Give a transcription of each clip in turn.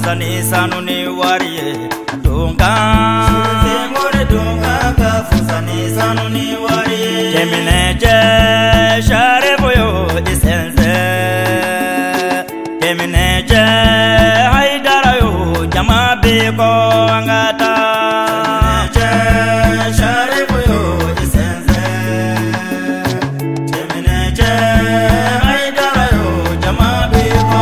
fusani sanuni wariye dunga more dunga ka fusani sanuni wariye kemine je share boyo isense kemine je haidara yo jama be ko angata kemine je share boyo isense kemine je haidara yo jama be ko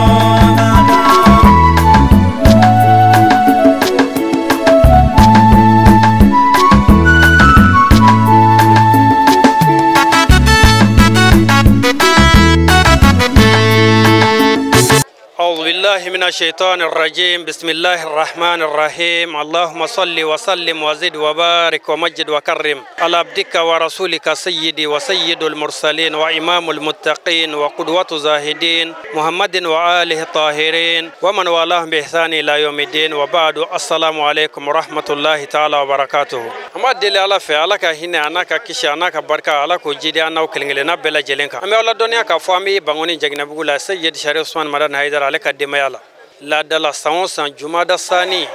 أعوذ بالله من الشيطان الرجيم بسم الله الرحمن الرحيم اللهم صل وسلم وزد وبارك ومجد وكرم على عبدك ورسولك سيدي وسيد المرسلين وإمام المتقين وقدوة زاهدين محمد وآله الطاهرين ومن والاهم بإحسان إلى يوم الدين وبعد السلام عليكم ورحمة الله تعالى وبركاته أما دليل على فعلك هنا أنك كشي أنك بركة على كوجيدي أنا وكلنا بلا جلينك أما الله الدنيا كفامي بعنوني جعنا بقول سيد شريف عثمان مدن هيدر عليك الدميالا لا دلا سانوسان جمادة ساني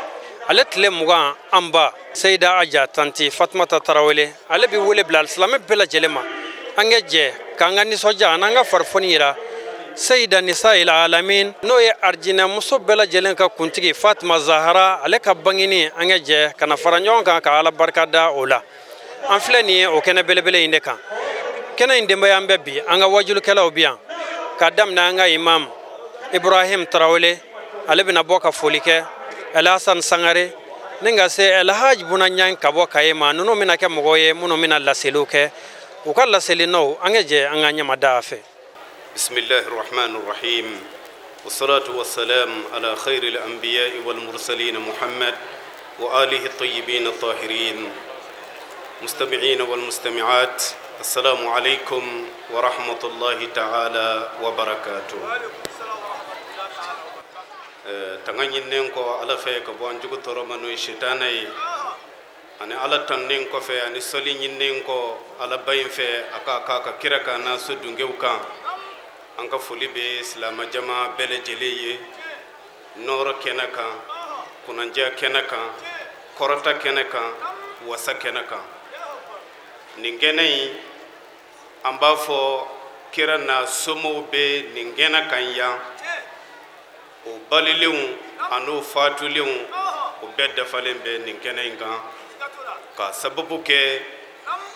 على تلموا أمبا سيدة أجا تانتي فاطمة تراولي على بيقول بلا السلام بلا جلما أنجى كأنني سوجا أنا فرفونيرا سيدة نساء العالمين نوي أرجينا مصوب بلا جلنكا كنتي فاطمة زهرة على كبانيني أنجى كنا فرنجون كعلى بركة دا أولا أنفلني وكنا بلا إندكا كنا إندما ينببي أنجا وجل كلا وبيان كدمنا أنجا إمام إبراهيم تراولي على بنا بوكا فوليكه الحسن سانغاري نينغا سي الحاج بونا نيان كابو كايما نونو مينا كمغوي مونو مينا لاسيلوكه وكلا سيلينو انجي انغانيا مدافه بسم الله الرحمن الرحيم والصلاة والسلام على خير الأنبياء والمرسلين محمد وآله الطيبين الطاهرين مستمعين والمستمعات السلام عليكم ورحمة الله تعالى وبركاته تغني نينكو على فيك بوانجو تورمانو الشيطاني أنا على تنينكو في أنا سولي نينكو على باين في أكا كيركا ناسو دونجوكا أنك فولي بإسلام جماعة بلجلي نور كنكا كنانجا كنكا كورتا كنكا وسا كنكا نينجني أمبافو كيرنا سمو بي نينجنا كانيا o balilew anu fatulew o bedda falen be nin kenenga ka sababu ke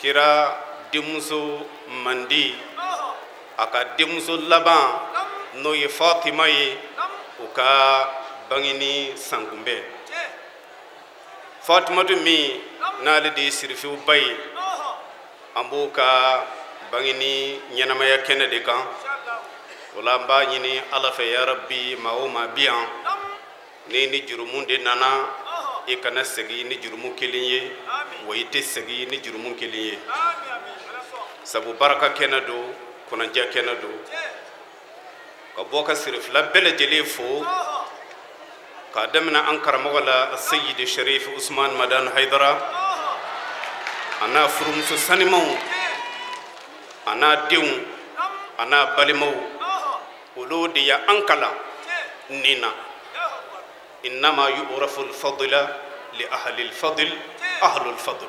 kira dimuso mandi aka dimuso laban no ye Fatima ye o ka bangini sangumbe Fatima to mi nale de sirfiu bay ambuka bangini nyanama ya kenede kan wala mba nyini ala fe ya rabbi mauma bian ni jurumun de nana e kana segi ni jurumu kelinye wayite segi ni jurumu kelinye sabu baraka kenado kuna ja kenado ka boka sirif la bele jele fo ka damna ankara mogala sayyid sharif usman madan haidara ana furum su sanimau ana diu ana balimau ولودي يا أنكلا نينا إنما يعرف الفضل لأهل الفضل أهل الفضل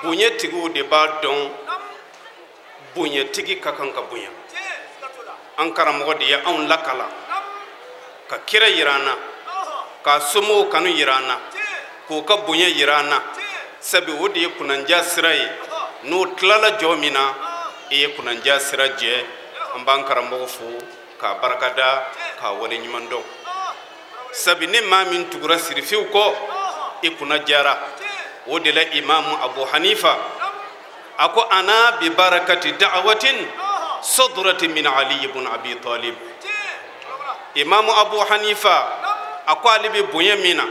بني تيجو دبادون بني تيجي كأنك بني أنكرا مودي يا أون لكلا ككيرا يرانا كسمو كانوا يرانا كوكا بني يرانا سبي ودي كننجا سراي نوتلالا جومينا إيه كننجا سراجي ambankara mofu ka barakada ka wale nyimando sabine mamin tugura sirfiu ko ikuna jara wodela imam abu hanifa ako ana bi barakati da'watin sadratin min ali ibn abi talib imam abu hanifa ako alibi bunyamina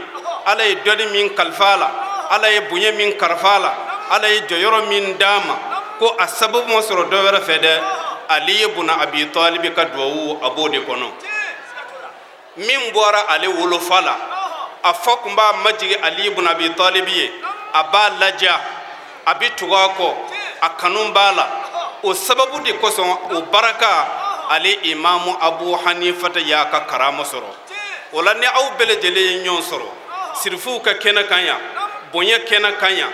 alay dodi min kalfala alay bunyamin karfala alay joyoro min dama ko asabu mo soro do wera fede Ali ibn Abi Talib ka duwawu abode kono min bora ale wolo fala afakumba majigi Ali ibn Abi Talib ye aba laja abi tugako akanumbala o sababu de koson o baraka ali imamu Abu Hanifa ya ka karama soro wala ni aw bele jele nyon soro sirfu ka kena kanya bonya kena kanya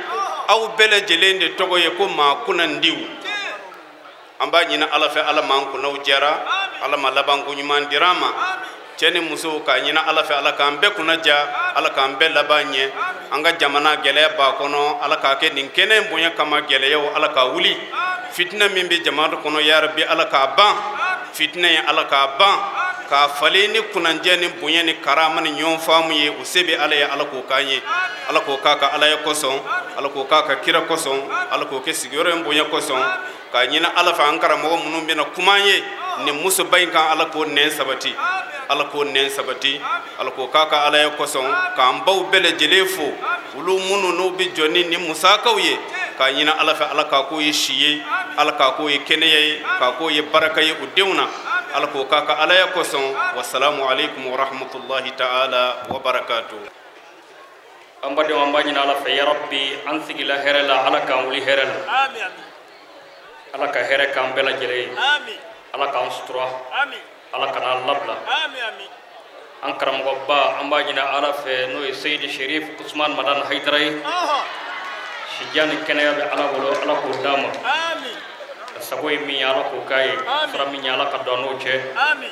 aw bele jele de togo ye ko ma kunan diw amba nyina ala fe ala man ko naw jara ala ma laban ko nyuman dirama ceni muso ka nyina ala fe ala kan be kuna ja ala kan be labanye anga jamana gele ba kono ala ka ke nin kene bonya kama gele yo ala ka wuli fitna min be jamana kono ya rabbi ala ka ban fitna ya ala ka ban ka faleni kunan jeni bonya ni karama ni nyon famu ye usebe ala ya ala ko kanye ala ko kaka ala ya koson ala ko kaka kira koson ala ko ke sigoro bonya koson ka nyina ala fa ankara mo munum be na kumanye ni muso bayin kan ala ko nen sabati ala ko nen sabati ala ko kaka ala ya koson ka ambaw bele jelefo ulu munu no bi joni ni musakaw ye ka nyina ala fa ala ka ko ye shiye ala ka ko ye keneye ka ko ye baraka ye udewna ala ko kaka ala ya koson wassalamu alaikum wa rahmatullahi ta'ala wa barakatuh ambade wambani na ala fa ya rabbi ansigila herela ala ka wuli herela amin ala ka here ka ambela jere amin ala ka ustura amin ala kana labla amin amin an karamgo ba ambani na ala fe no sayyid sharif usman madan haydarai shijani kenaya be ala bolo ala ko dama amin sagoy mi ala ko kay fara mi ala ka dono che amin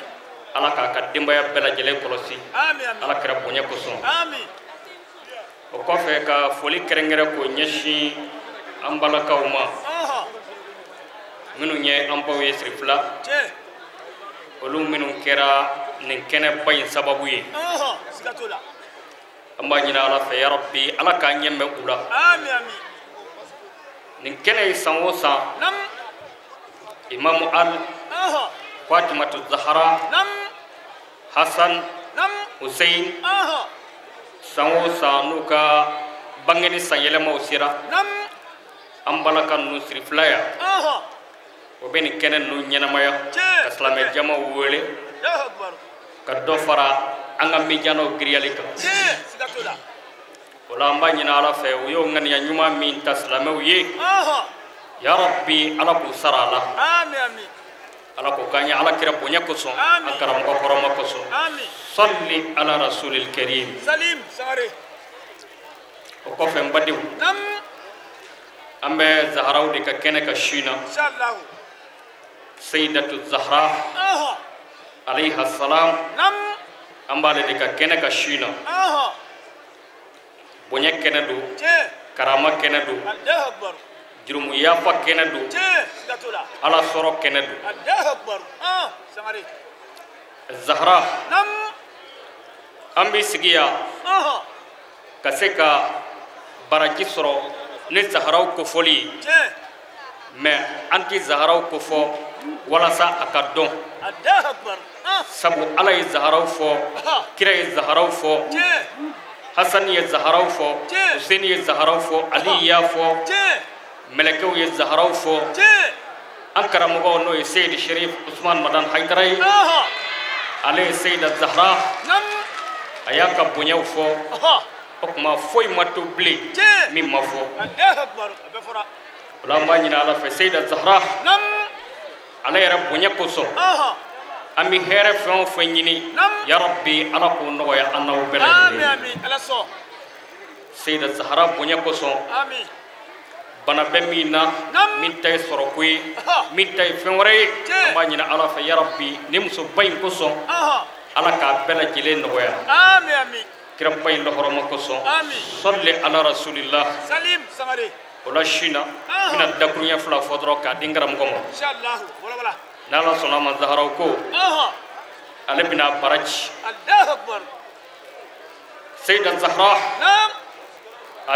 ala ka dimbaya bela jele kolosi amin ala kara bonya ko son amin o ko fe ka foli kerengere ko nyeshi ambala kawma minu nye ampo yesrifla che olu minu kera nin kene bay sababu ye sikatola amba nyina ala fe ya rabbi ala ka nyemme ula amin amin nin kene sanwosa nam imam al fatimatu zahra nam hasan nam husain sanwosa nuka bangeni sanyele mausira nam ambala kan nusrifla ya o beni kenen nu nyanamaya ka islame jama wole ka do fara anga mi jano griyalika sikatola wala amba nyina ala fe yo ngani ya nyuma min taslame wiye ya rabbi ala ku sarala amin amin ala ko kanya ala kira punya koso akaram ko koroma koso amin salli ala rasulil karim salim sare o ko fe mbadi nam ambe zahraw de ka kene ka shina inshallah sayyidatu zahra alayha salam nam ambale de ka kene ka shina bonya kene do karama kene do allahu akbar jurumu yafa kene do ala soro kene do allahu akbar sangare zahra nam ambi sigiya kaseka baraji soro ne zahra ko foli mais anti zahra ko fo wala sa akadon allahu akbar sabu ala zahra fo kira zahra fo hasan ye zahra fo husain ye zahra fo ali ya fo melekaw ye zahra fo ankara mo no ye sayyid sharif usman madan haydarai ale sayyid zahra nam ayaka bunyaw fo okuma foy matu bli mimma fo allahu akbar abafara wala manyina ala fa sayyid zahra nam ala ya rabbunya koso ami here fon fanyini ya rabbi ala ko no ya anaw bele amin amin ala so sayyid zahra bunya koso amin bana bemina min tay soro kuy min tay fenwore amanyina ala fa ya rabbi nimso bayin koso ala ka bele jile no ya amin amin kiram bayin do horoma koso amin salli ala rasulillah salim samari wala shina mina dakrunya fla fodro ka dingaram gomo inshallah wala wala nala sona man zahra ko ale bina baraj allahu akbar sayyidat zahra nam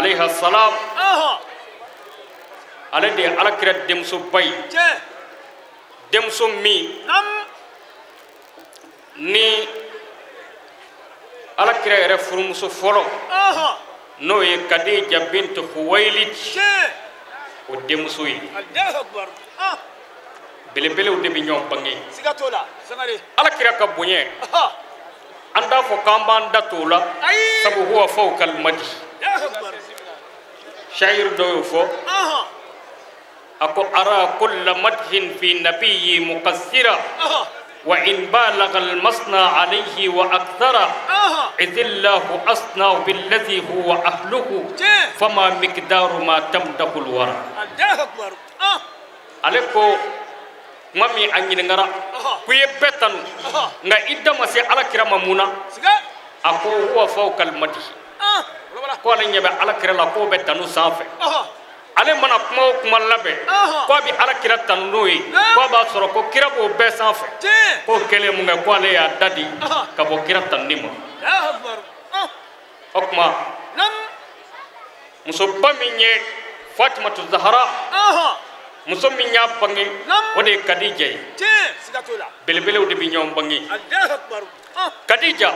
alayha salam ale de ala kira demso bay demso mi nam ni ala kira re furumuso folo no ye Khadija bint Khuwailid o demso yi allahu akbar belebele o debi ñom bangi sigatola sangare ala kira ka bonye anda fo kamba ndatola sabu huwa fawqa al madi shair do fo ako ara kull madhin fi nabiyyi muqassira وإن بالغ المصنع عليه وأكثر إذ الله أصنع بالذي هو أهله فما مقدار ما تمدح الورى عليكو مامي أني نغرا كوي بتانو نغا إدى مسي على كرام مونا أكو هو فوق المدح كو على نيبا على كرام كو بتانو سافي ale mana kuma labɛn ko bi ala kira tanu n'o ye ko b'a sɔrɔ ko kira b'o bɛɛ sanfɛ ko kelen mun kɛ ko ale y'a dadi ka bɔ kira tanuni ma o kuma musoba min ye Fatimatu Zahara muso min y'a bange o de ye Kadija ye belebelew de bɛ ɲɔgɔn bange Kadija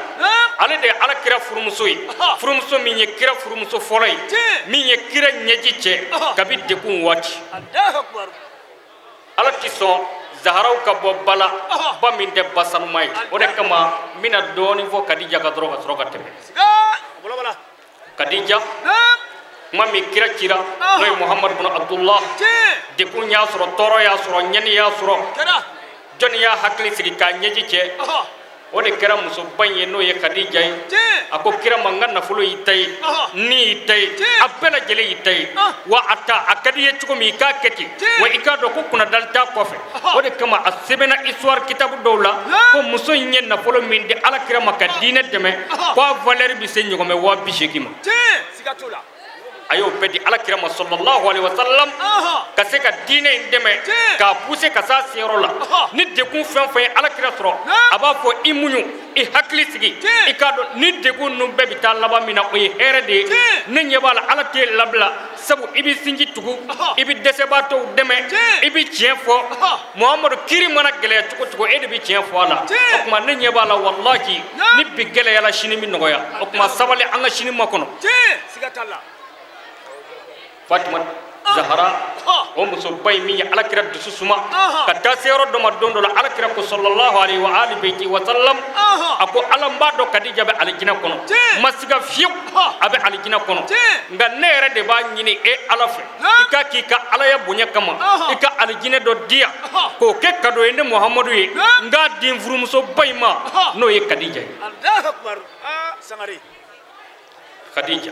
ale de ye ala kira furumuso ye furumuso min ye kira furumuso fɔlɔ ye min ye kira ɲɛji cɛ kabi dekun waati ala ti sɔn Zaharaw ka bɔ bala ba min tɛ ba sanuma ye o de kama n bɛna dɔɔni fɔ Kadija ka dɔrɔn ka sɔrɔ ka tɛmɛ Kadija kuma min kira cira n'o ye Muhammadu bin Abdullah dekun y'a sɔrɔ tɔɔrɔ y'a sɔrɔ ɲɛni y'a sɔrɔ jɔnni y'a hakili sigi k'a ɲɛji cɛ o de kɛra musoba in ye n'o ye Kadija ye a ko kira ma n ka nafolo y'i ta ye ni y'i ta ye a bɛɛ lajɛlen y'i ta ye wa a ta a ka di ye cogo min i k'a kɛ ten wa i k'a dɔn ko kunnadali t'a kɔfɛ o de kama a sɛbɛnna histoire kitabu dɔw la ko muso in ye nafolo min di ala kira ma ka diinɛ dɛmɛ ko a valeur bɛ se ɲɔgɔn bɛ 80,000 ma a y'o bɛɛ di ala kira ma sallallahu alaihi wasallam ka se ka diinɛ in dɛmɛ k'a pousser ka s'a seyɔrɔ la ni dekun fɛn fɛn ye ala kira sɔrɔ a b'a fɔ i muɲu i hakili sigi i k'a dɔn ni dekun ninnu bɛɛ bɛ taa laban min na o ye hɛrɛ de ye ne ɲɛ b'a la ala t'e labila sabu i bɛ sinji tugu i bɛ dɛsɛbaatɔw dɛmɛ i bɛ tiɲɛ fɔ Muhamadu kiri mana gɛlɛya cogo cogo e de bɛ tiɲɛ fɔ a la o tuma ne ɲɛ b'a la wallahi ni bi gɛlɛyala sini bɛ nɔgɔya o tuma sabali an ka sini makɔnɔ Fatima Zahara o musoba in min ye ala kira dusu suma ka taa se yɔrɔ dɔ ma don dɔ la ala kira ko sallallahu alaihi wa alihi wa sallam a ko ala n b'a dɔn Kadija bɛ alijinɛ kɔnɔ ma siga fiyewu a bɛ alijinɛ kɔnɔ nka ne yɛrɛ de b'a ɲini e ala fɛ i ka k'i ka alaya bonya kama i ka alijinɛ dɔ di yan k'o kɛ kado ye ne Muhamadu ye n k'a di n furumusoba in ma n'o ye Kadija ye Kadija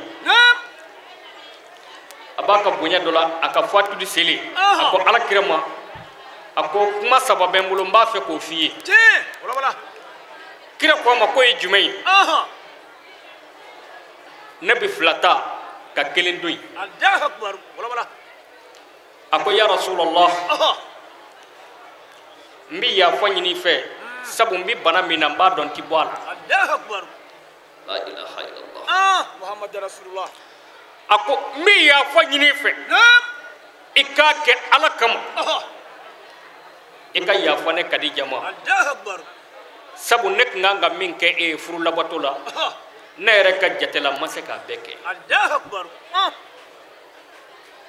a b'a ka bonya dɔ la a ka fatuli seli a ko ala kira ma a ko kuma saba bɛ n bolo n b'a fɛ k'o f'i ye kira ko a ma k'o ye jumɛn ye ne bɛ fila ta ka kelen to yen a ko ya Rasulallah n bɛ yafa ɲini i fɛ sabu n bɛ bana min na n b'a dɔn n tɛ bɔ a la la ilaha illallah Muhammadu Rasulullah a ko n bɛ yafa ɲini i fɛ i k'a kɛ ala kama i ka yafa ne Kadija ma sabu ne tun kan ka min kɛ e ye furu labato la ne yɛrɛ ka jate la n ma se k'a bɛɛ kɛ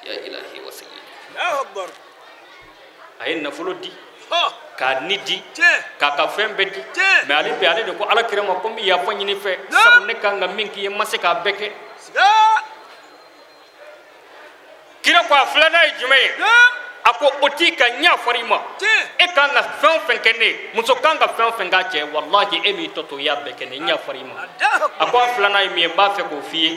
ya ilahi wa sayyidi a ye nafolo di k'a ni di k'a ka fɛn bɛɛ di mais ale bɛ ale de ko ala kira ma ko n bɛ yafa ɲini i fɛ sabu ne kan ka min k'i ye n ma se k'a bɛɛ kɛ kira ko a filanan ye jumɛn ye a ko o t'i ka ɲa fɔra i ma e kan ka fɛn o fɛn kɛ ne ye muso kan ka fɛn o fɛn k'a cɛ wallahi e m'i tɔ to i y'a bɛɛ kɛ ne ɲa fɔra i ma a ko a filanan ye min ye n b'a fɛ k'o f'i ye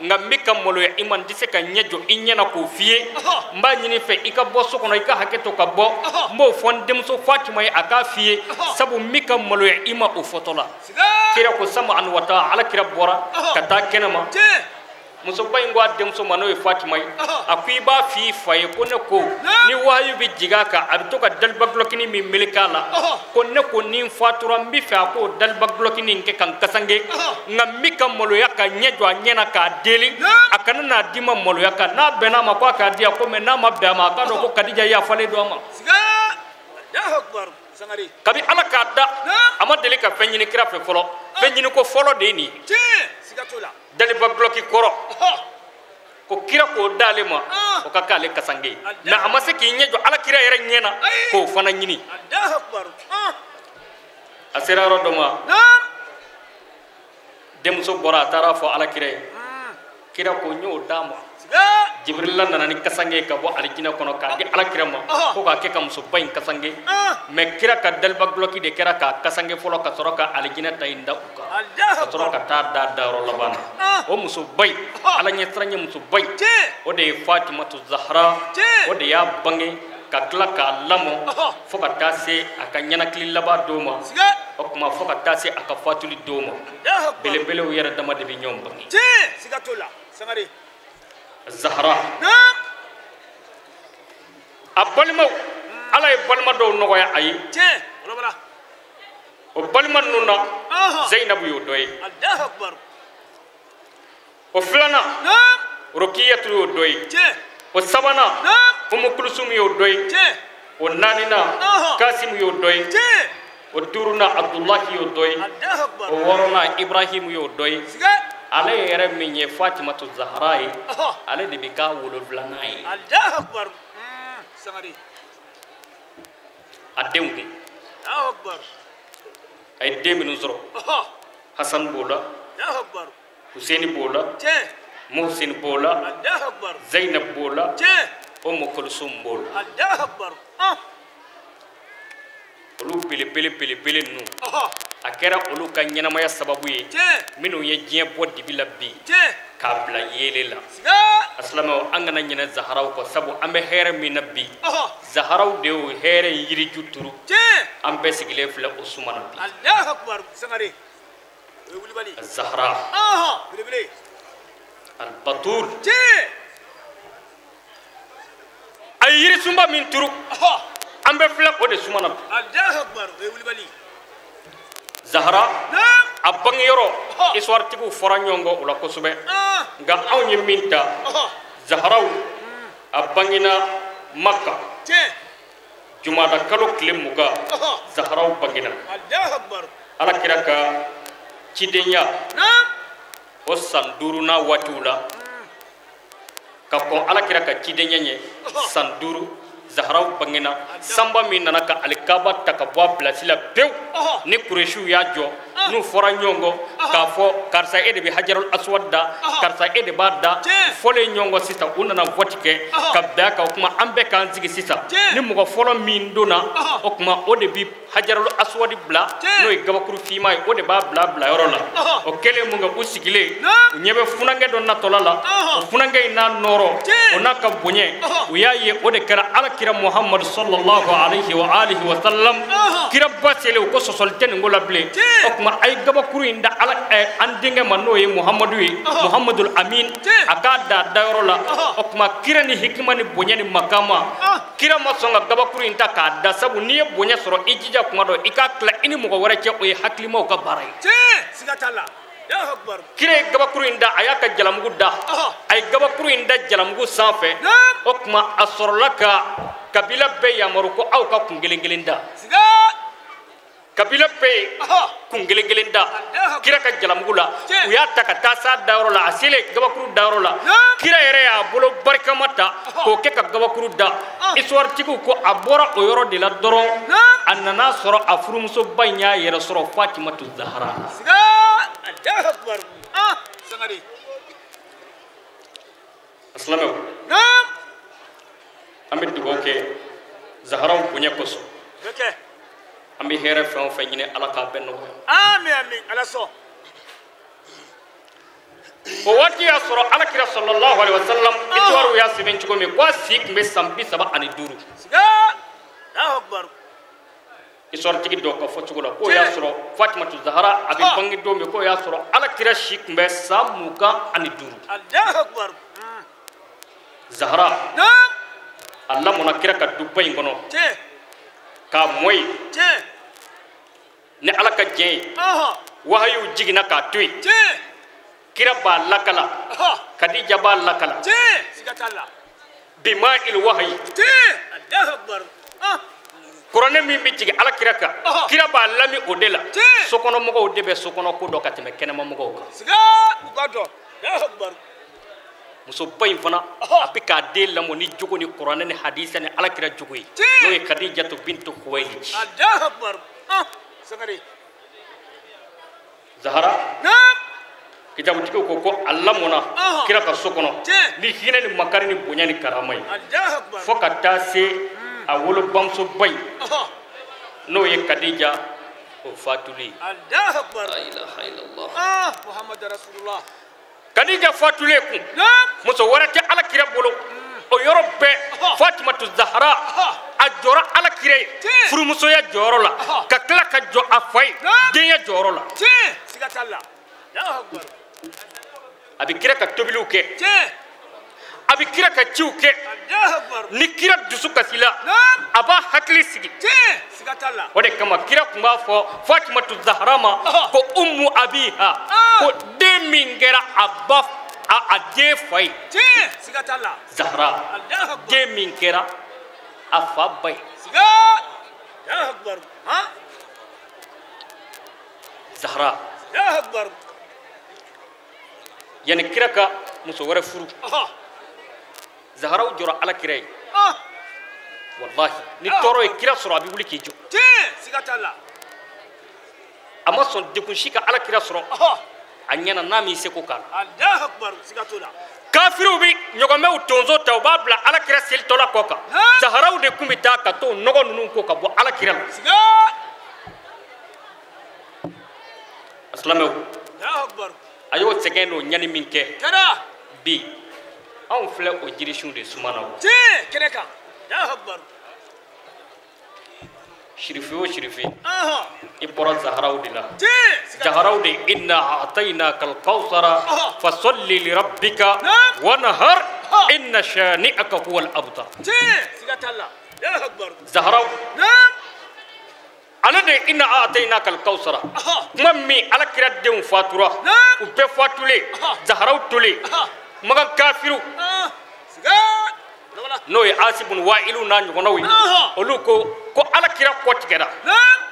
nka n bɛ ka maloya i ma n tɛ se ka ɲɛ jɔ i ɲɛna k'o f'i ye n b'a ɲini fɛ i ka bɔ so kɔnɔ i ka hakɛ to ka bɔ n b'o fɔ n denmuso Fatima ye a k'a f'i ye sabu n bɛ ka maloya i ma o fɔtɔ la kira ko sama ani wata ala kira bɔra ka taa kɛnɛ ma musoba in ko a denmuso ma n'o ye Fatima ye a ko i b'a f'i fa ye ko ne ko ni wahayu bɛ jigin a kan a bɛ to ka daliba gulɔkini min meleke a la ko ne ko ni n fatura n bɛ fɛ a k'o daliba gulɔkini in kɛ ka n kasange nka n bɛ ka maloya ka ɲɛ jɔ a ɲɛ na k'a deli a kana n'a di ma maloya kan n'a bɛnna a ma ko a k'a di yan ko mɛ n'a ma bɛn a ma a k'a dɔn ko Kadija yafalen don a ma kabi ala k'a da a ma deli ka fɛn ɲini kira fɛ fɔlɔ fɛn ɲini ko fɔlɔ de ye nin ye daliba gulɔki kɔrɔ ko kira k'o d'ale ma o ka k'ale kasange mais a ma se k'i ɲɛ jɔ ala kira yɛrɛ ɲɛ na k'o fana ɲini a sera yɔrɔ dɔ ma denmuso bɔra a taara fɔ ala kira ye kira ko n y'o d'a ma jibril la nana ni kasange ka bo alikina kono ka di alakira ma ko ka ke ka muso bayin kasange me kira ka dalba gloki de kira ka kasange folo ka soroka alikina tayinda uka ka soroka ta da ro labana o muso bay ala nyetranya muso bay o de fatimatu zahra o de ya bange ka kla ka lamo fo ka tase aka nyana kli laba doma o kuma fo ka tase aka fatuli doma bele bele o yara dama de bi nyom bangi sigatola sangare zahra abalma ala e balma do nogoya ay robala o balma nuna zainab yo doy allahu akbar o flana rokiyatu yo doy o sabana kulsum yo doy o nanina kasim yo doy o turuna abdullah yo doy o warona ibrahim yo doy ale yere minye fatimatu zahra ale de bika wolo blanay allahu akbar sangari adewke allahu akbar ay deminu zoro hasan bola allahu akbar husaini bola muhsin bola allahu akbar zainab bola kulsum bola allahu akbar olu pele nu akera olu ka nyanamaya sababu ye minu ye jiye bo dibila bi ka bla yele la aslama angana nyana zaharaw ko sabu ambe here mi nabbi zaharaw de o here yiri juturu ambe sigile fla usman bi allahu akbar sangare wuli bali zahra bile al batul ay yiri sumba min turu ambe fla ko de sumana allahu akbar wuli bali zahra abang yoro histoire tigu fora nyongo ula ko sube nga aw minta zahraw abangina makka jumada kalo klimuga zahraw bangina allahu akbar ala kiraka cidenya o sanduruna watula kako ala kiraka cidenya nye sanduru zahraw bangina samba min nanaka alikaba takabwa plasila pew ni kureshu ya jo nu fora nyongo ka fo karsa ede bi hajarul aswad da karsa ede badda fole nyongo sita unana votike ka baka kuma ambe kan zigi sita ni mugo folo min dona o kuma ode bi hajarul aswad bla no e gabakuru fima e ode ba bla bla yorola o kele munga usigile nyebe funange don na tolala o funange na noro onaka bonye uyaye ode kara ala kira muhammad sallallahu alaihi wa alihi wa sallam kira basele ko sosolten ngola ble okuma ay gabakuru inda ala andinga manoye muhammadu muhammadul amin akada dayrola okuma kira ni hikma ni bonya ni makama kira masonga gabakuru inta ka da sabu ni bonya soro ijija kuma do ikakla ini mugo wara ke o haklima ka barai sigatala ya akbar kire gabakuru inda ayaka jalamugu da ay gabakuru inda jalamugu sanfe okuma asorlaka kabila be yamaruko aw ka kungelengelinda kabila be kungelengelinda kira ka jalamugula uya takata sa dawrola asile gabakuru dawrola kira yere ya bolo barkamata ko ke ka gabakuru da histoire tiku ko abora o yoro de la doron annana soro afurumso banya yere soro fatimatu zahra allahu akbar sangari aslama ambe dugoke zahra punya koso ambi here fon fanyine ala ka benno amin amin ala so o wati asro ala kira sallallahu alaihi wasallam itwaru ya siben chugo me kwa sik me sambi saba ani duru allahu akbar isor tigi do ko fo chugo la ko ya asro fatimatu zahra abi bangi do me ko ya asro ala kira shik me samuka ani duru allahu akbar zahra Allah mona kira ka dubay ngono ka moy ne ala ka jey wahayu jigina ka tuy kira ba lakala kadija ba lakala sigatala bima il wahyi allahu akbar qur'an mi bi jigi ala kira ka kira ba lami odela sokono mogo debe sokono ko do kateme kenema mogo ka siga godo allahu akbar muso bayin fana apika de lamo ni jogo ni qur'an ni hadith ni ala kira jogo yi no e khadija bintu khuwaylid allahu akbar sangari zahra kitabu tigi ko Allah mona kira ka sokono ni hina ni makari ni bonya ni karamai fo ka ta se a wolo bamso bay no ye Khadija o fatuli Allahu akbar la ilaha illallah Muhammad rasulullah Khadija fatule ku muso warate ala kira bolo o yorobe Fatimatu Zahra a jora ala kira furu muso ya joro la ka kala ka jo afai den ya joro la sigatalla Allahu akbar abi kira ka tobilu ke abi kira ka ciu ke ni kira dusu kasila aba hakli sigi sigatalla wade kama kira kuma fo Fatimatu Zahra ma ko ummu abiha ko de mingera abba a de fay sigatalla Zahra de mingera afa bay siga Allahu akbar ha Zahra Allahu akbar yani kira ka muso wara furu Zahra jora ala kirai wallahi ni toro e kira soro abi wuli kijo sigatalla amma son de kun shika ala kira soro anyana nami se ko kan Allahu akbar sigatula kafiru bi nyogome utonzo tawba bla ala kira sel tola koka Zahra de kumita ka to nogo nunu ko ka bo ala kira siga aslame Allahu akbar ayo segeno nyani minke kada bi on fle o jirishu de sumana keneka Allahu akbar shirifi o shirifi ibora Zahra udila siga Zahra de inna a'tainaka al-kawthara fasalli li rabbika wanhar inna shani'aka huwal abtar sigatalla Allahu akbar Zahra ala de inna a'tainaka al-kawthara mammi ala kira de fatura u be fatule Zahra tule maga kafiru siga no ya asibun wa'ilu na nyogonawi oluko ko ala kira kotikera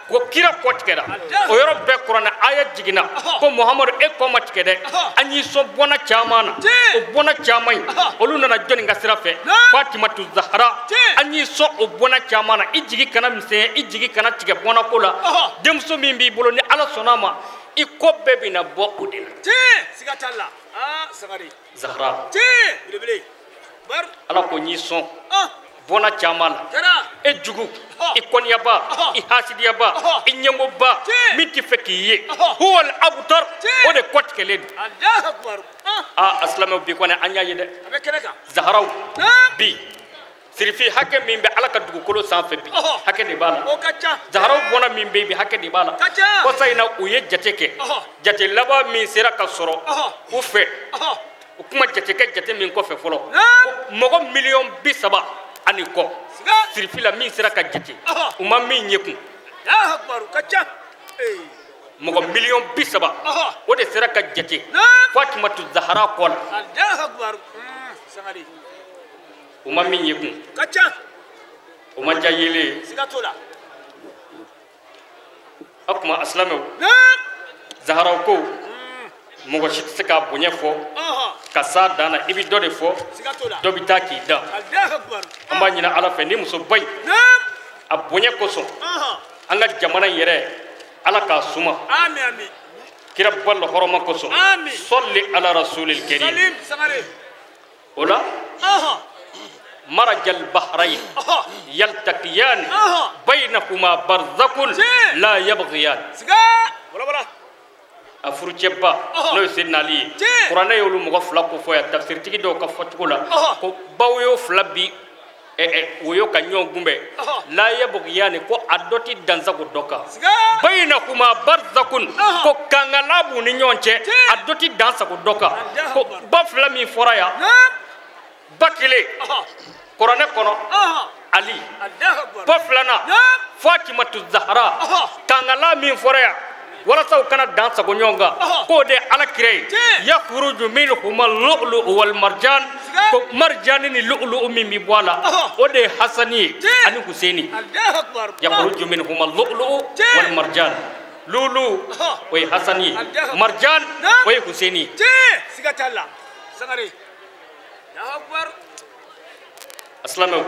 ko kira kotikera o yoro be qur'ana aya jigina ko muhammad e ko matikede anyi so bona chamana o bona chamai olu nana joni ngasira fe Fatimatu Zahra anyi so o bona chamana ijigi kana mise ijigi kana tige bona kola demso mimbi bolo ni ala sonama i ko bebi na bo udina sigatalla sagari Zahra bile bar ala ko nyi son bona chamala e jugu e konyaba e hasidiyaba e nyengoba minti fekiye huwal abtar o de kotkele Allahu akbar aslama bi kone anya yede abe keneka Zahra bi sirifi hakke min be ala ka dugu kolo sanfɛ bi hakke de bala o kacha Zahra bona min be bi hakke de bala ko sayna u ye jate ke jate laba min sera ka sɔrɔ u fɛ o kuma jate ke jate min ko fɛ fɔlɔ mogo million 30 ani ko sirifi la min sera ka jate u ma min yekun Allahu akbar kacha mogo million 30 o de sera ka jate Fatimatu Zahra ko la Allahu akbar sagari u ma min yekun kacha o ma jayele sigatola akuma aslamu Zahra ko mogo shi se ka bonya fo ka sa dana ibi do de fo sigatola do bi ta ki da Allahu akbar amba nyina ala fe ni muso bay a bonya ko so anga jamana yere ala ka suma amin amin kira ballo horoma ko so amin salli ala rasulil karim salim sagari wala مرج البحرين يلتقيان بينهما برزخ لا يبغيان ولا ولا afurujeba no senna li qur'ana yolu mo fla ko fo ya tafsir tigi do ka fatula ko bawyo fla bi woyo ka nyon gumbe la yabghiyani ko adoti danza ko doka bainakuma barzakun ko kangalabu ni nyonche adoti danza ko doka ko ba fla mi foraya bakile qur'ana kono ali ba flana Fatimatu Zahra kangala mi foraya wala saw kana dansa ko nyonga ko de ala kirey yakhruju minhum al-lu'lu' wal marjan ko marjan ni lu'lu' mimmi wala o de hasani ani husaini yakhruju minhum al-lu'lu' wal marjan lulu way hasani marjan way husaini sigatalla sagari ya akbar aslamu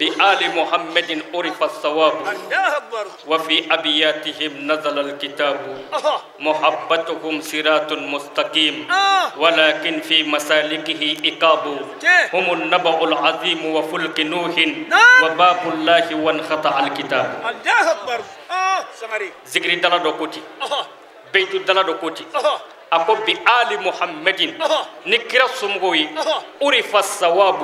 بآل محمد عرف الثواب الله أكبر وفي أبياتهم نزل الكتاب محبتهم صراط مستقيم ولكن في مسالكه إقاب هم النبأ العظيم وفلك نوح وباب الله وانقطع الكتاب الله أكبر سمري ذكر دلا دوكوتي بيت دلا دوكوتي أكو بآل محمد نكرا سمغوي عرف الثواب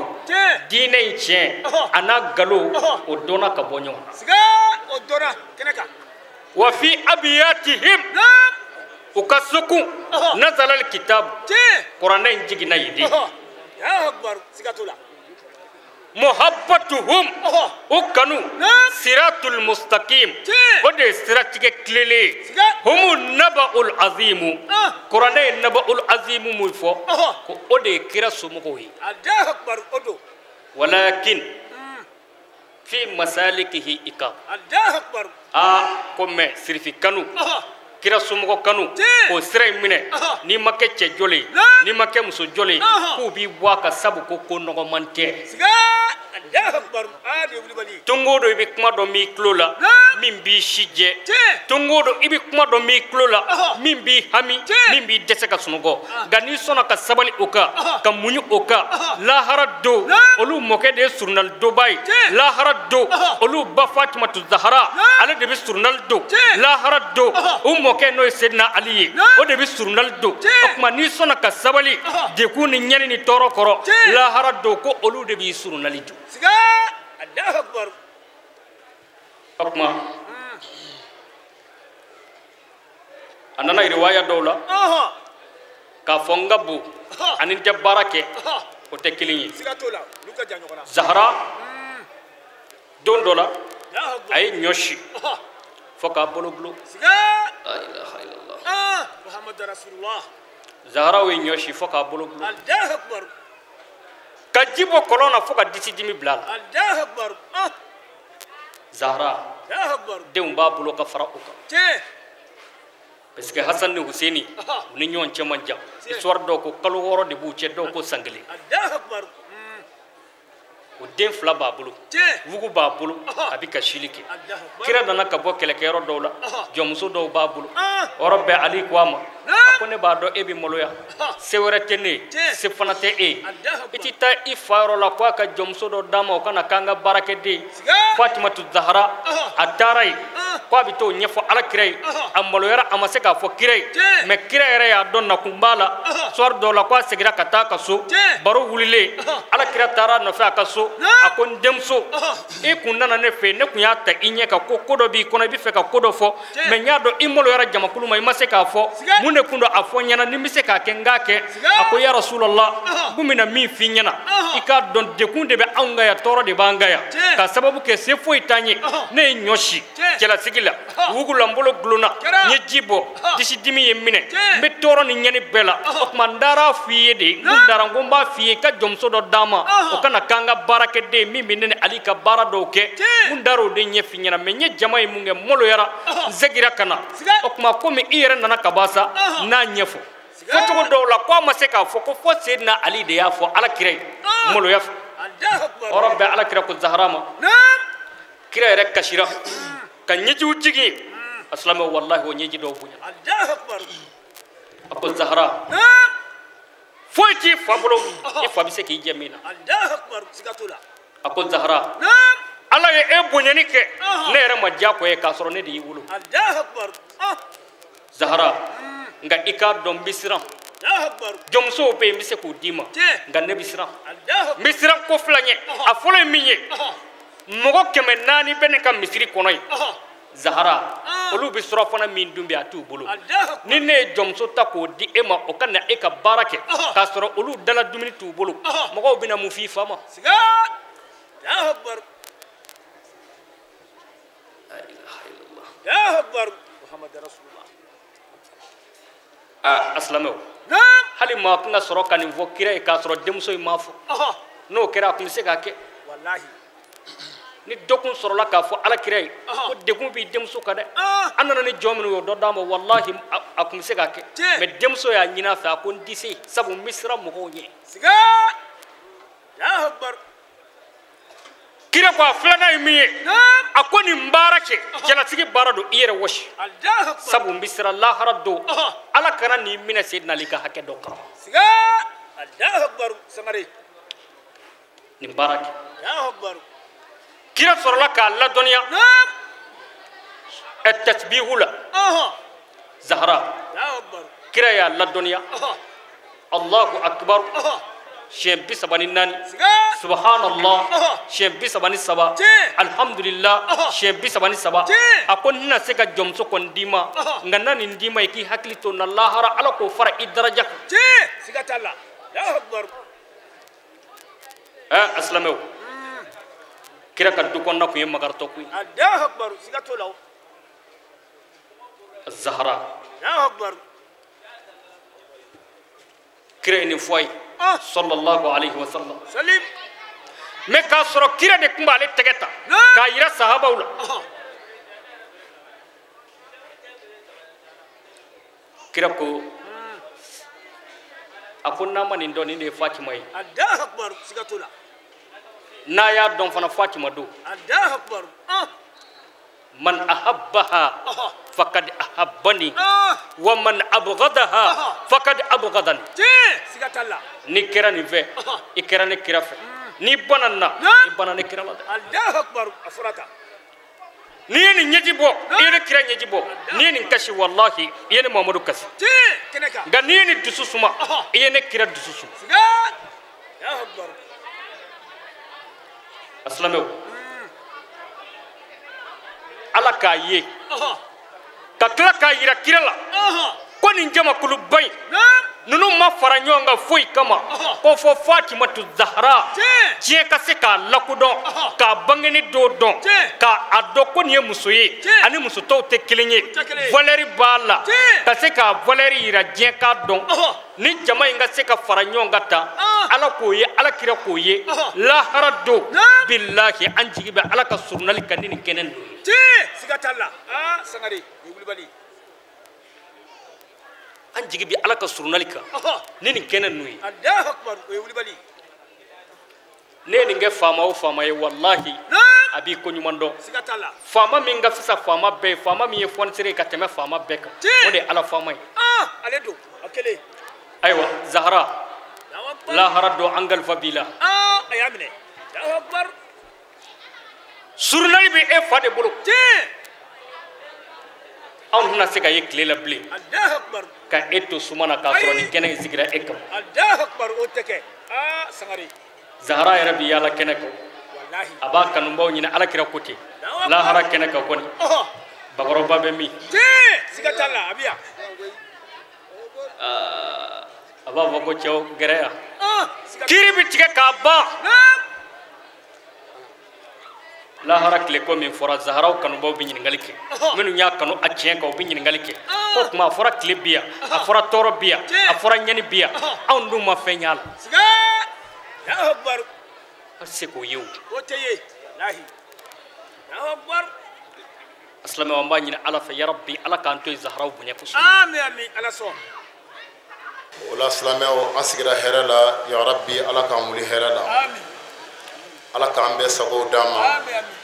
دينين تشين أنا غلو ودونا كبونيو سيغا ودونا كنكا وفي أبياتهم وكسكو نزل الكتاب قرآن جيجنا يدي يا أكبر سيغا تولا محبتهم وكانوا صراط المستقيم ودي صراط كليلي هم النبأ العظيم قرآن النبأ العظيم مفو ودي كرا سمغوي الله أكبر أدو ولكن في مسالكه إقام الله أكبر كم سرفي كانوا kira somɔgɔ kanu k'o sira in minɛ n'i ma kɛ cɛ jɔlen n'i ma kɛ muso jɔlen k'u b'i bɔ a ka sabu ko nɔgɔman tɛ tongo do i bɛ kuma dɔ min tulo la min b'i si jɛ tongo do i bɛ kuma dɔ min tulo la min b'i hami min b'i dɛsɛ ka sunɔgɔ nka n'i sɔnna ka sabali o kan ka muɲu o kan lahara don olu mɔkɛ de ye surunali doba ye lahara don olu ba Fatimatu Zahara ale de bɛ surunali don lahara don o mɔkɛ n'o ye Seydina Ali ye o de bɛ surunali don o tuma n'i sɔnna ka sabali dekun ni ɲɛni ni tɔɔrɔ kɔrɔ lahara don ko olu de b'i surunali don o tuma a nana riwaya dɔw la k'a fɔ n ka bon ani n tɛ baara kɛ o tɛ kelen ye Zahara don dɔ la a ye ɲɔ si fo k'a bolo gulo la ilaha illallah Muhammadu Rasulullah Zahara ye ɲɔ si fo k'a bolo gulo ka ji bɔ kɔlɔn na fo ka disi dimi bila a la Zahara denw b'a bolo ka fara o kan parce que Hasan ni Husaini u ni ɲɔgɔn cɛ man jan histoire dɔw ko kalo 6 de b'u cɛ dɔw ko san 1 o den fila b'a bolo wugu b'a bolo a bɛ ka sili kɛ kira nana ka bɔ kɛlɛkɛyɔrɔ dɔw la jɔnmuso dɔw b'a bolo o yɔrɔ bɛɛ Ali ko a ma a ko ne b'a dɔn e bɛ maloya se wɛrɛ tɛ ne ye se fana tɛ e ye i tɛ taa i fa yɔrɔ la ko a ka jɔnmuso dɔ d'a ma o kana k'an ka baarakɛden Fatimatu Zahara a taara yen ko a bɛ t'o ɲɛfɔ Alakira ye a maloyara a ma se k'a fɔ kira ye mais kira yɛrɛ y'a dɔn nakun b'a la soir dɔw la ko a seginna ka taa a ka so baro wulilen Alakira taara a nɔfɛ a ka so a ko n denmuso i kun nana ne fɛ ne kun y'a ta i ɲɛ kan ko dɔ b'i kɔnɔ i bɛ fɛ ka ko dɔ fɔ mais n y'a dɔn i maloyara jamakulu ma i ma se k'a fɔ mun de kun don a fɔ n ɲɛna ni n bɛ se k'a kɛ n k'a kɛ a ko ya Rasulallah kun bɛna min f'i ɲɛna i k'a dɔn dekun de bɛ anw kan yan tɔɔrɔ de b'an kan yan ka sababu kɛ se foyi t'an ye ne ye ɲɔ si cɛlasigi la wugu la n bolo gulonna n ye ji bɔ disi dimi ye n minɛ n bɛ tɔɔrɔ ni ɲɛni bɛɛ la o tuma n dara f'i ye de n dara n ko n b'a f'i ye ka jɔnmuso dɔ d'a ma o kana k'an ka baarakɛden min bɛ ne ni Ali ka baara dɔw kɛ n dara o de ɲɛ f'i ɲɛna mais n ye jama ye mun kɛ n maloyara n segira ka na o tuma komi i yɛrɛ nana ka ban sa n'a ɲɛfɔ fɔcogo dɔw la ko a ma se k'a fɔ ko fɔ Seydina Ali de y'a fɔ Alakira ye maloya fɛ o yɔrɔ bɛɛ Alakira ko Zahara ma kira yɛrɛ kasira ka ɲɛjiw jigin a silamɛw wallahi o ɲɛji dɔw bonya a ko Zahara foyi t'i fa bolo i fa bɛ se k'i jɛ min na a ko Zahara Ala ye e bonyani kɛ ne yɛrɛ ma diyagoya ye k'a sɔrɔ ne de y'i wolo Zahara nka i k'a dɔn n bɛ siran jɔnmusow bɛ yen n bɛ se k'o d'i ma nka ne bɛ siran n bɛ siran ko fila ɲɛ a fɔlɔ ye min ye mɔgɔ 400 bɛ ne ka misiri kɔnɔ yen Zahara olu bɛ surafana min dun bi a t'u bolo ni ne ye jɔnmuso ta k'o di e ma o ka na e ka baara kɛ k'a sɔrɔ olu dala dumuni t'u bolo mɔgɔw bɛ na mun f'i fa ma a silamɛw hali maa tun ka sɔrɔ ka nin fɔ kira ye k'a sɔrɔ denmuso in m'a fɔ n'o kɛra a tun bɛ se k'a kɛ ni dɔ kun sɔrɔla k'a fɔ Alakira ye ko dekun b'i denmuso kan dɛ an nana ni jɔn minnu y'o dɔ d'a ma wallahi a tun bɛ se k'a kɛ mais denmuso y'a ɲini a fɛ a ko n tɛ se sabu n bɛ siran mɔgɔw ɲɛ kira ko flana mi akoni mbarake jala sigi barado iyere washi الله أكبر sabu bisra Allah harado ala kana ni mina sayyidina lika hakke do kara سيجا الله أكبر سمري ni barake الله أكبر kira sorola ka Allah dunya نعم التسبيح لا زهراء الله أكبر kira ya Allah dunya Allahu akbar shem bi sabani nani سيجا subhanallah shem bi sabani saba alhamdulillah shem bi sabani saba akon na se ka jomso kon dima ngana ni dima ki hakli to na Allah hara ala ko fara idraja سيجا تلا الله أكبر aslamo kira ka du kon na ko yem magar to ku الله أكبر سيجا تلا zahra الله أكبر kira ni foy sallallahu alaihi wasallam سليم me ka soro kira de kumbale tegeta ka ira sahaba ula kira ko akon na man indoni ne fatima yi الله أكبر سيجا تلا na ya don fana fatima do الله أكبر man ahabbaha faqad ahabbani wa man abghadaha faqad abghadani سيجا تلا ni kira ni ve ikira ni kira fe ni banana ni banana kira la الله أكبر أفرطا ni ni nyeji bo ni kira nyeji bo ni ni kashi wallahi yene mamadou kasi كنكا ga ni ni dusu suma yene kira dusu suma سيجا الله أكبر aslamo ala ka ye ka kila ka yira kira la ko ni jama kulu bay نعم nunu ma fara nyonga foi kama ko fo fatima tu zahra je ka se ka lakudon ka bangeni do don ka ado ko ni musoye ani muso to te kilenye valeri bala ka se ka valeri ira je ka don ni jama inga se ka fara nyonga ta ala ko ye ala kira ko ye la harado billahi anjigi be ala ka surnali kanini kenen سيجا تلا سنغري يقول بالي anjigi bi ala ka surnali ka nini kenen nuyi الله أكبر يقول بالي ne ni nge fama o fama ye wallahi نعم abi ko nyumando سيجا تلا fama min ga fisa fama be fama mi ye fon sere ka teme fama be ka o de ala fama yi عليه دو أكله aywa zahra الله أكبر la harado angal fabila أيامنا الله أكبر surnali bi e fade bulu on huna se ka ye kile la ble الله أكبر ka eto sumana ka soro ni kenen zigira ekam الله أكبر أوتك سنغري zahra ya rabbi yala keneko والله aba kanu baw nyina ala kira koti la hara keneka koni bagoro babe mi سيجا تلا أبيا aba bago chew gereya سيجا kiri bi tige ka ba نعم la hara kile ko min fora zaharaw kanu baw bi nyingali ke minu nya kanu acien ko bi nyingali ke ko kuma fora kile biya a fora toro biya a fora nyani biya on dum ma fenyal سيجا الله أكبر se ko yew أوتيه الله الله أكبر aslama wa mbanyina ala fa ya rabbi ala kan to zaharaw bunya ko آمين آمين على صوم wala silamɛw an sigira hɛrɛ la ya rabbi ala k'an wuli hɛrɛ la آمين ala k'an bɛɛ sagow d'an ma آمين آمين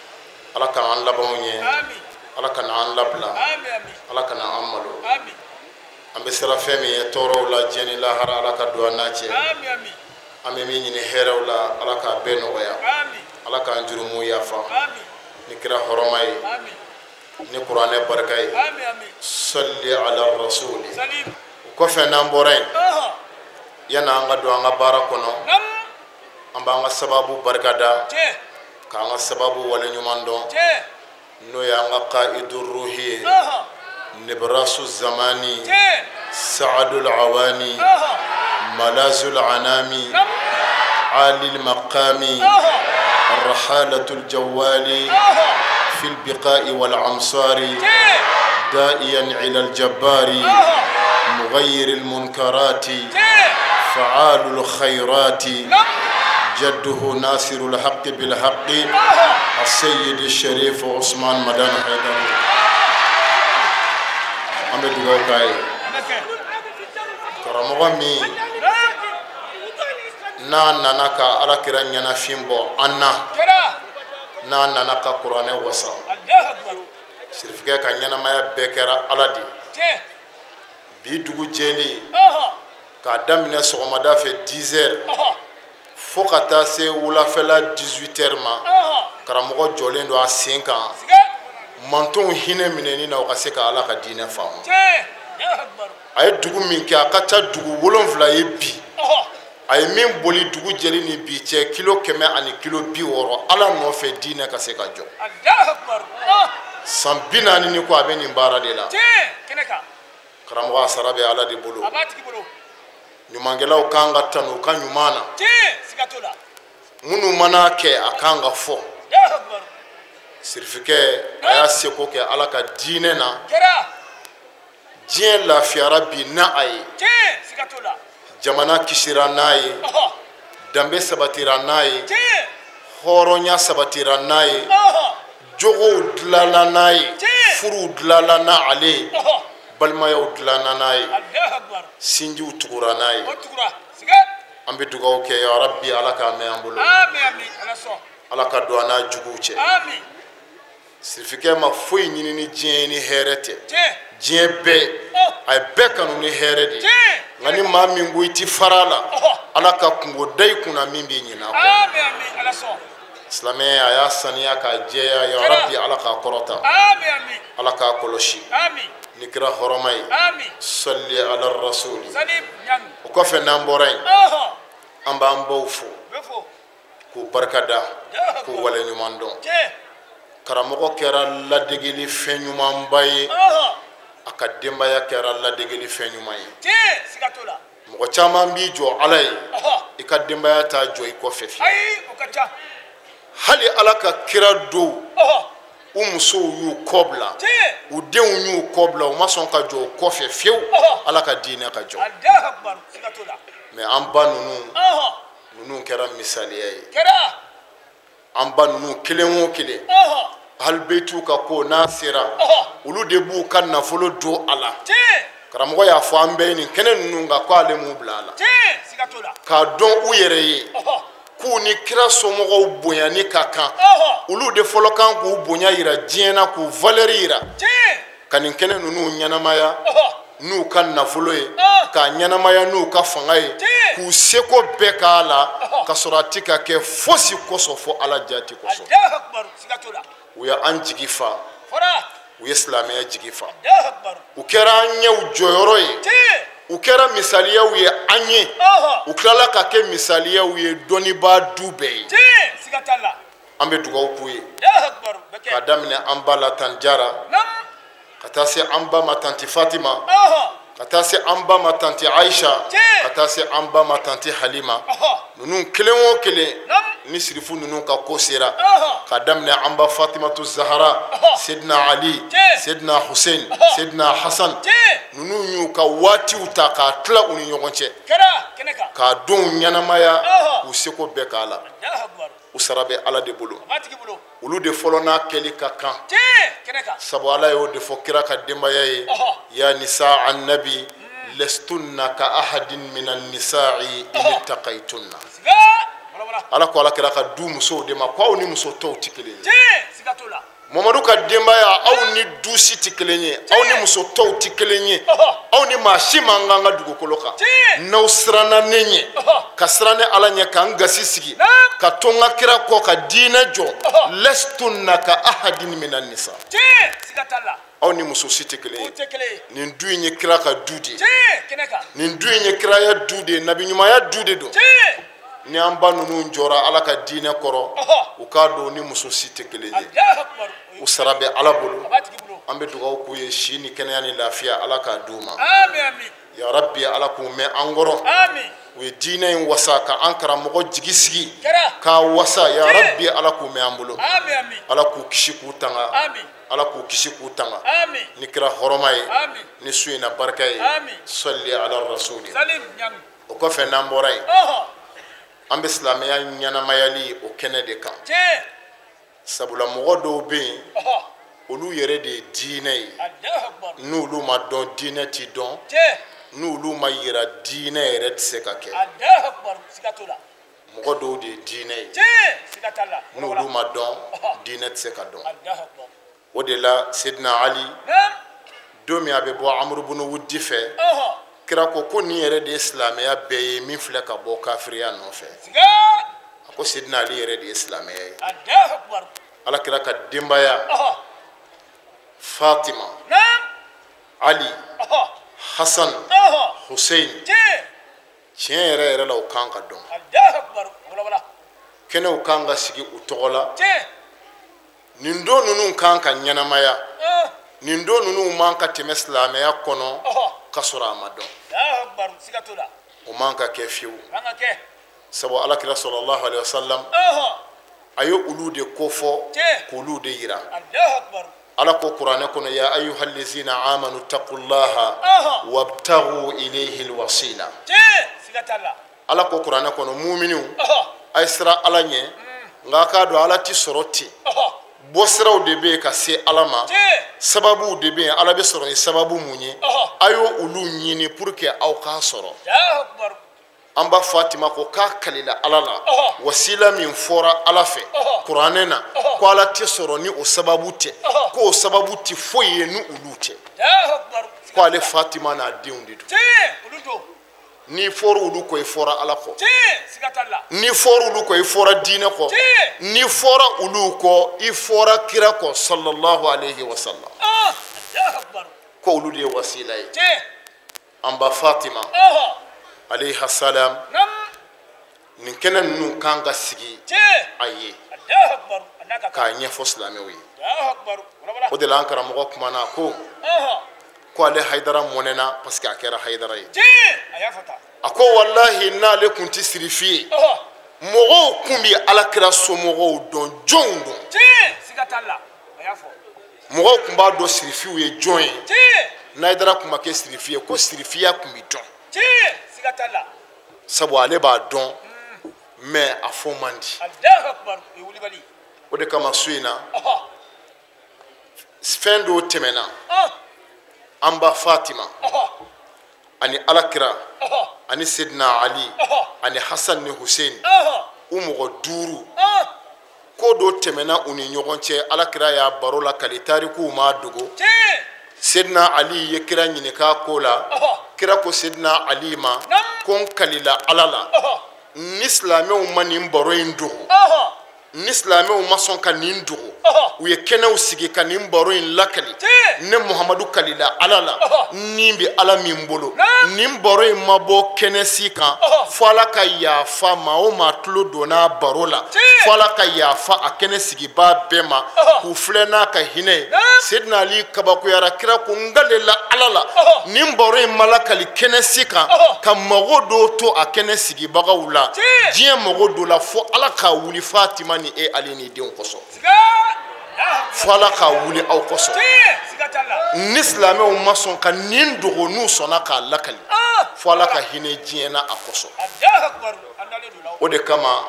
ala k'an labanw ɲɛ آمين ala ka n'an labila آمين آمين ala ka n'an malo آمين an bɛ sira fɛn min ye tɔɔrɔw la diɲɛ ni lahara ala ka don an n'a cɛ آمين آمين an bɛ min ɲini hɛrɛw la ala k'a bɛɛ nɔgɔya آمين ala k'an jurumu yafa آمين ni kira hɔrɔma ye آمين ni kuranɛ barika ye آمين آمين salli ala rasuli سليم o kɔfɛ n'an bɔra yen yanni an ka don an ka baara kɔnɔ نم an b'an ka sababu barika da جه k'an ka sababu waleɲuman dɔn جه n'o ye an ka qa'idu ruhi ye nibrasu zamani جه sa'adul awani malazul anami ali maqami الرحالة الجوالي في البقاء والعمصار دائيا إلى الجبار مغير المنكرات فعال الخيرات جده ناصر الحق بالحق السيد الشريف عثمان مدان حيدر أمد وكاي كرمغمي نانا نكا على كرانينا فيمبو أنا n'a nana ka kuranɛ wasa Allahu Akbar. sirifikɛ ka ɲɛnamaya bɛɛ kɛra Ala de Tiɲɛ. bi dugu jɛli Ɔhɔ. k'a daminɛ sɔgɔmada fɛ 10 heures Ɔhɔ. fo ka taa se wulafɛla 18 heures ma Ɔhɔ. karamɔgɔ jɔlen don a sen kan Siga. mantonw hinɛ minɛni na o ka se ka Ala ka diinɛ faamu Tiɲɛ. Allahu Akbar. a ye dugu min kɛ a ka ca dugu 7 ye bi Ɔhɔ. a ye min boli dugu jɛli ni bi cɛ kilo 100 ani kilo 60 Ala nɔfɛ diinɛ ka se ka jɔ Allahu Akbar. san 40 ni ko a bɛ nin baara de la Tiɲɛ. Kɛnɛ kan. karamɔgɔ a sara bɛ Ala de bolo A b'a tigi bolo. ɲumankɛlaw kan ka tanu u ka ɲuman na Tiɲɛ. Siga t'o la. minnu mana kɛ a kan ka fɔ Allahu Akbar. sirifikɛ a y'a seko kɛ Ala ka diinɛ na Kɛra. diɲɛ lafiyara bi na a ye Tiɲɛ. Siga t'o la. jamana kisira n'a ye Ɔhɔ. danbe sabatira n'a ye Tiɲɛ. hɔrɔnya sabatira n'a ye Ɔhɔ. jogow dilanna n'a ye Tiɲɛ. furuw dilanna n'a ale ye Ɔhɔ. balimayaw dilanna n'a ye Allahu Akbar. sinjiw tugura n'a ye O tugura. Siga. an bɛ dugawu kɛ ya rabbi Ala k'a mɛn an bolo Amin amin. Ala sɔn. Ala ka don an n'a juguw cɛ Amin. sirifikɛ ma foyi ɲini ni diɲɛ ye ni hɛrɛ tɛ Tiɲɛ. diɲɛ bɛɛ a ye bɛɛ kanu ni hɛrɛ de ye Tiɲɛ. nka ni maa min ko i ti fara a la Ɔhɔ. Ala ka kungo da i kunna min b'i ɲinɛ a kɔ Amin amin. Ala sɔn. silamɛ a y'a saniya k'a jɛya ya rabbi Ala k'a kɔrɔta Amin amin. Ala k'a kɔlɔsi Amin. ni kira hɔrɔma ye Amin. salli ala rasuli Salim Nyang. o kɔfɛ n'an bɔra yen Ɔhɔ. an b'an baw fo Bɛ fo. k'u barikada k'u waleɲuman dɔn Tiɲɛ. karamɔgɔ kɛra ladegeli fɛn ɲumanba ye Ɔhɔ. a ka denbaya kɛra ladegeli fɛn ɲuman ye Tiɲɛ. Siga t'o la. mɔgɔ caman b'i jɔ Ala ye Ɔhɔ. i ka denbaya t'a jɔ i kɔfɛ fiyewu Ayi o ka ca. hali Ala ka kira dow Ɔhɔ. u musow y'u kɔbila Tiɲɛ. u denw y'u kɔbila u ma sɔn ka jɔ o kɔfɛ fiyewu Ala ka diinɛ ka jɔ Allahu Akbar. Siga t'o la. mɛ an ba ninnu Ɔhɔ. ninnu kɛra misaliya ye Kɛra. an ba ninnu kelen o kelen Ɔhɔ. halibetu ka ko n'a sera Ɔhɔ. olu de b'u ka nafolo don a la Tiɲɛ. karamɔgɔ y'a fɔ an bɛɛ ye nin kɛnɛ ninnu kan ko ale m'u bila a la Tiɲɛ. Siga t'o la. k'a dɔn u yɛrɛ ye Ɔhɔ. k'u ni kira somɔgɔw bonyani ka kan Ɔhɔ. olu de fɔlɔ kan k'u bonya yira diɲɛ na k'u valeur yira Tiɲɛ. ka nin kɛnɛ ninnu ɲɛnamaya Ɔhɔ. n'u ka nafolo ye Ah. k'a ɲɛnamaya n'u ka fanga ye Tiɲɛ. k'u seko bɛɛ k'a la ka sɔrɔ a ti ka kɛ fosi kosɔn fo Ala jati kosɔn Allahu Akbar. Siga t'o la. u ye an jigi fa Fɔra. u ye silamɛya jigi fa Allahu Akbar. u kɛra an ɲɛw jɔyɔrɔ ye Tiɲɛ. u kɛra misaliyaw ye an ye Ɔhɔ. u tilala ka kɛ misaliyaw ye dɔnnibaa du bɛɛ ye Tiɲɛ. Siga t'a la. an bɛ dugawu k'u ye Allahu Akbar. Bɛ k'a kɛ. daminɛ an ba la tan jara Nam. ka taa se an ba ma tanti fatima Ɔhɔ. ka taa se an ba ma tanti aisha Tiɲɛ. ka taa se an ba ma tanti halima Ɔhɔ. ninnu kelen o kelen Nam. ni sirifu ninnu ka ko sera Ɔhɔ. k'a daminɛ an ba fatimatu zahara Ɔhɔ. sedina ali Tiɲɛ. sedina husein Ɔhɔ. sedina hasan Tiɲɛ. ninnu y'u ka waatiw ta k'a tila u ni ɲɔgɔn cɛ Kɛra. Kɛnɛ kan. k'a denw ɲɛnamaya Ɔhɔ. k'u seko bɛɛ k'a la Allahu Akbar. u sara bɛ Ala de bolo A b'a tigi bolo. olu de fɔlɔ n'a kɛli ka kan Tiɲɛ. Kɛnɛ kan. sabu Ala y'o de fɔ kira ka denbaya ye Ɔhɔ. ya nisa annabi lastunna ka ahadin min annisa'i in ittaqaytunna Siga. Wala wala. Ala ko Ala kira ka du musow de ma ko aw ni muso tɔw ti kelen ye Tiɲɛ. Siga t'o la. Mamadu ka denbaya aw ni du si ti kelen ye aw ni muso tɔw ti kelen ye Ɔhɔ. aw ni maa si man kan ka dugukolo kan Tiɲɛ. n'aw siranna ne ɲɛ Ɔhɔ. ka siran ne Ala ɲɛ k'an gasi sigi Naam. ka to n ka kira kɔ ka diinɛ jɔ Ɔhɔ. lastunna ka ahadin min annisa Tiɲɛ. Siga t'a la. aw ni muso si ti kelen O ye tɛ kelen ye. nin du in ye kira ka du de ye Tiɲɛ. Kɛnɛ kan. nin du in ye kiraya du de ye nabiɲumanya du de don Tiɲɛ. ni an ba ninnu jɔra Ala ka diinɛ kɔrɔ Ɔhɔ. u k'a dɔn ni muso si tɛ kelen ye Allahu Akbar. u sara bɛ Ala bolo A b'a tigi bolo. an bɛ dugawu k'u ye si ni kɛnɛya ni lafiya Ala k'a d'u ma Amin amin. ya rabbi Ala k'u mɛn an kɔrɔ Amin. u ye diinɛ in wasa ka an karamɔgɔ jigi sigi Kɛra. k'a wasa ya rabbi Ala k'u mɛn an bolo Amin amin. Ala k'u kisi k'u tanga Amin. Ala k'u kisi k'u tanga Amin. ni kira hɔrɔma ye Amin. ni su in na barika ye Amin. salli ala rasuli Salim Nyang. o kɔfɛ n'an bɔra yen Ɔhɔ. an bɛ silamɛya ɲɛnamayali o kɛnɛ de kan Tiɲɛ. sabula mɔgɔ dɔw bɛ yen Ɔhɔ. olu yɛrɛ de ye diinɛ ye Allahu Akbar. n'olu ma dɔn diinɛ ti dɔn Tiɲɛ. n'olu ma yira diinɛ yɛrɛ tɛ se ka kɛ Allahu Akbar. Siga t'o la. mɔgɔ dɔw de ye diinɛ ye n'olu ma dɔn diinɛ tɛ se ka dɔn o de la Seydina Ali don min a bɛ bɔ Amru bun Wuddi fɛ kira ko nin yɛrɛ de ye silamɛya bɛɛ ye min filɛ ka bɔ kafiriya nɔfɛ a ko Seydina Ali yɛrɛ de ye silamɛya ye ala kira ka denbaya Fatima Ali Hasan Hussein tiɲɛ yɛrɛ yɛrɛ la u kan ka dɔn kɛnɛw kan ka sigi u tɔgɔ la nin don ninnu kan ka ɲɛnamaya nin don ninnu man ka tɛmɛ silamɛya kɔnɔ ka sɔrɔ a ma dɔn o man ka kɛ fiyewu sabu alakira sallallahu alaihi wasallam a ye olu de kofɔ k'olu de yira ala ko kuranɛ kɔnɔ ya ayyuhal ladzina amanu taqullaha wabtaghu ilayhi alwasila ala ko kuranɛ kɔnɔ mu'miniw ay sira ala ɲɛ nka ka do ala ti sɔrɔ ten bɔ siraw de bɛ ka se ala ma sababu de bɛ ala bɛ sɔrɔ ni sababu mun ye ayo olu ɲini pour que aw ka sɔrɔ an ba Fatima ko k'a kalila ala la wasila min fɔra ala fɛ kuranɛ na ko ala tɛ sɔrɔ ni o sababu tɛ ko o sababu tɛ foyi ye ni olu tɛ ko ale Fatima n'a denw de don ni fɔra olu kɔ i fɔra ala kɔ ni fɔra olu kɔ i fɔra diinɛ kɔ ni fɔra olu kɔ i fɔra kira kɔ sallallahu alaihi wasallam ko olu de ye wasila ye an ba Fatima alayha salam nin kɛnɛ ninnu kan ka sigi a ye k'a ɲɛfɔ silamɛw ye o de la an karamɔgɔ kumana ko ale Haidara mɔnɛna parce que a kɛra Haidara ye a ko wallahi n'ale kun tɛ sirifi ye mɔgɔw kun bɛ alakira somɔgɔw dɔn jɔnw dɔn mɔgɔw kun b'a dɔn sirifiw ye jɔn ye n'Haidara kun ma kɛ sirifi ye ko sirifiya kun bɛ dɔn sabu ale b'a dɔn mais a fɔ man di o de kama su in na fɛn dɔw tɛmɛna an ba Fatima ani alakira ani Seydina Ali ani Hasan ni Hussein u mɔgɔ 5 ko dɔw tɛmɛna u ni ɲɔgɔn cɛ alakira y'a baro la kali tarikuw ma dogo Seydina Ali ye kira ɲininka ko la kira ko Seydina Ali ma ko n kalila ala la ni silamɛw ma nin baro in dogo ni silamɛw ma sɔn ka nin dogo u ye kɛnɛw sigi ka nin baro in lakali ne Muhamadu kalila ala la ni bɛ ala min bolo nin baro in ma bɔ kɛnɛ si kan fo ala ka yafa maa o maa tulo donna baro la fo ala ka yafa a kɛnɛ sigiba bɛɛ ma k'u filɛ n'a ka hinɛ ye Seydina Ali kabakoyara kira ko n galela ala la nin baro in ma lakali kɛnɛ si kan ka mago dɔw to a kɛnɛ sigibagaw la diɲɛ mago dɔ la fo ala ka wuli Fatima ni e Ali ni denw kosɔn fo ala ka wuli aw kosɔn ni silamɛw ma sɔn ka nin dogo n'u sɔnna k'a lakali fo ala ka hinɛ diɲɛ na a kosɔn o de kama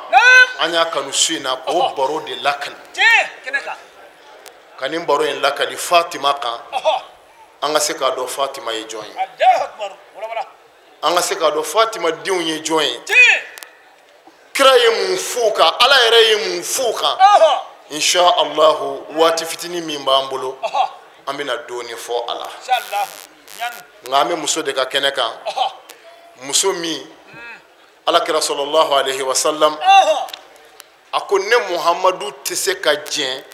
an y'a kanu su in na k'o baro de lakali ka nin baro in lakali Fatima kan an ka se k'a dɔn Fatima ye jɔn ye an ka se k'a dɔn Fatima denw ye jɔn ye kira ye mun f'u kan ala yɛrɛ ye mun f'u kan insha allahu waati fitinin min b'an bolo an bɛna dɔɔni fɔ a la nka an bɛ muso de ka kɛnɛ kan muso min alakira sallallahu alaihi wasallam a ko ne Muhamadu tɛ se ka jɛn